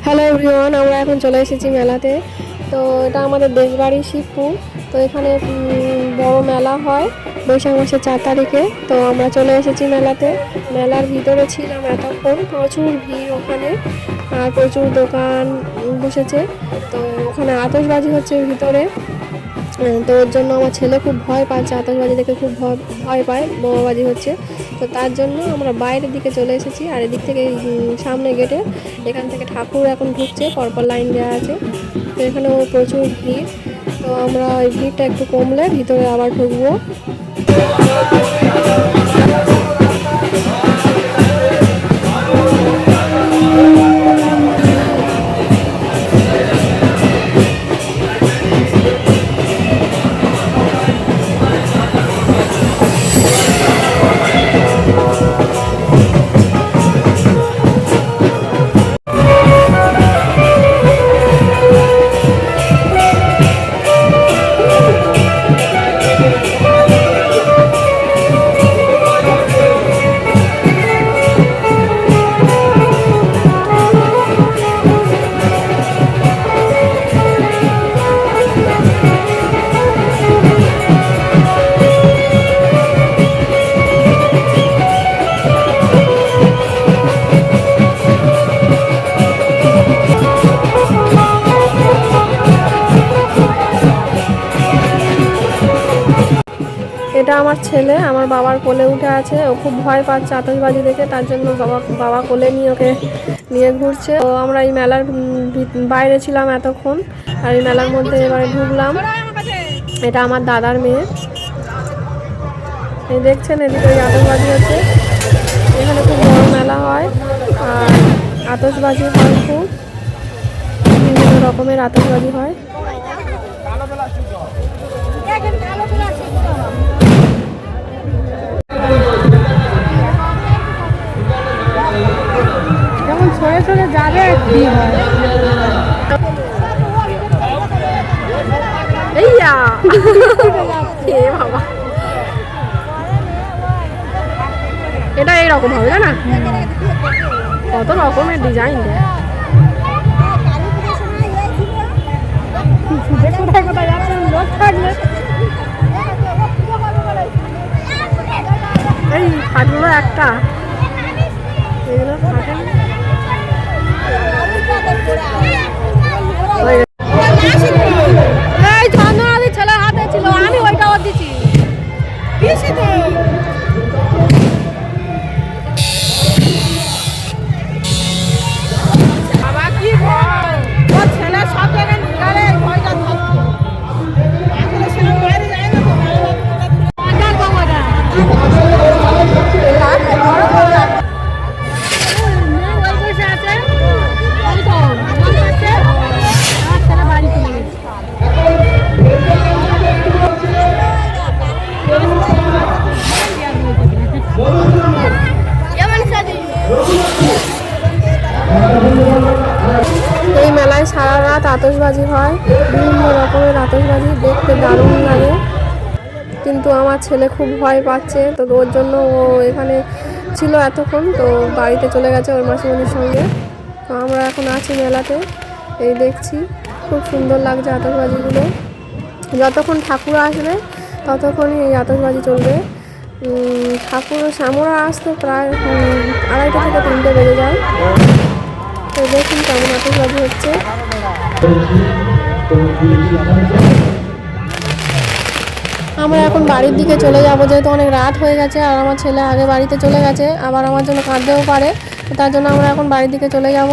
Hello everyone, আমরা এখন চলে এসেছি মেলাতে। তো এটা আমাদের দেশবাড়ি শিবপুর। তো এখানে বড় মেলা হয় বৈশাখ মাসের 4 তারিখে। তো আমরা চলে এসেছি মেলাতে। মেলার ভিতরে ছিলাম এতক্ষণ, প্রচুর ভিড় ওখানে, আর প্রচুর দোকান বসেছে। তো ওখানে আতশবাজি হচ্ছে ভিতরে। তো ওর জন্য আমার ছেলে খুব ভয় পাচ্ছে, আতশবাজি দেখে খুব ভয় পায়, বোমাবাজি হচ্ছে। তো তার জন্য আমরা বাইরের দিকে চলে এসেছি। আর এদিক থেকে সামনে গেটে এখান থেকে ঠাকুর এখন ঢুকছে, পরপর লাইন দেওয়া আছে। তো এখানেও প্রচুর ভিড়। তো আমরা ওই ভিড়টা একটু কমলে ভিতরে আবার ঢুকবো। এটা আমার ছেলে, আমার বাবার কোলে উঠে আছে। ও খুব ভয় পাচ্ছে আতশবাজি দেখে, তার জন্য বাবা কোলে নিয়ে ওকে নিয়ে ঘুরছে। তো আমরা এই মেলার বাইরে ছিলাম এতক্ষণ, আর এই মেলার মধ্যে এবারে ঢুকলাম। এটা আমার দাদার মেয়ে। এই দেখছেন, এদিকে ওই আতশবাজি হচ্ছে। এখানে খুব বড় মেলা হয়, আর আতশবাজি হয় খুব, বিভিন্ন রকমের আতশবাজি হয়। যেমন ছড়ে ছড়ে যাবে এইয়া বাবা, এটা এইরকম হবে না? কত রকমের ডিজাইন দেয়। এই ফাটলো একটা, এগুলো ফাটে। এই ধন্যবাদ, ছেলে হাতে ছিল, আমি ওইটা ওর দিচ্ছি। বাবা কি ভয়, ও ছেলে সব জায়গায় নিগারে ভয়টা থাকছে। আসলে ছেলে বাইরে যায় না তো, মজার বাবারা এই মেলায় সারা রাত আতশবাজি হয়, বিভিন্ন রকমের আতশবাজি, দেখতে দারুণ লাগে। কিন্তু আমার ছেলে খুব ভয় পাচ্ছে, তো ওর জন্য ও এখানে ছিল এতক্ষণ, তো বাড়িতে চলে গেছে ওর মাসিমণির সঙ্গে। তো আমরা এখন আছি মেলাতে, এই দেখছি, খুব সুন্দর লাগছে আতশবাজিগুলো। যতক্ষণ ঠাকুর আসবে ততক্ষণই এই আতশবাজি চলবে। ঠাকুর সামরা আসতে প্রায় 2:30 থেকে 3টে বেজে যায়। তো দেখুন কেমন আতশবাজি হচ্ছে। আমরা এখন বাড়ির দিকে চলে যাব, যেহেতু অনেক রাত হয়ে গেছে, আর আমার ছেলে আগে বাড়িতে চলে গেছে, আবার আমার জন্য কাঁদতেও পারে। তার জন্য আমরা এখন বাড়ির দিকে চলে যাব।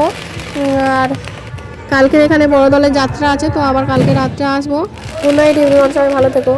আর কালকে এখানে বড় দলের যাত্রা আছে, তো আবার কালকে রাত্রে আসবো। গুড নাইট এভরিওয়ান, সবাই ভালো থেকো।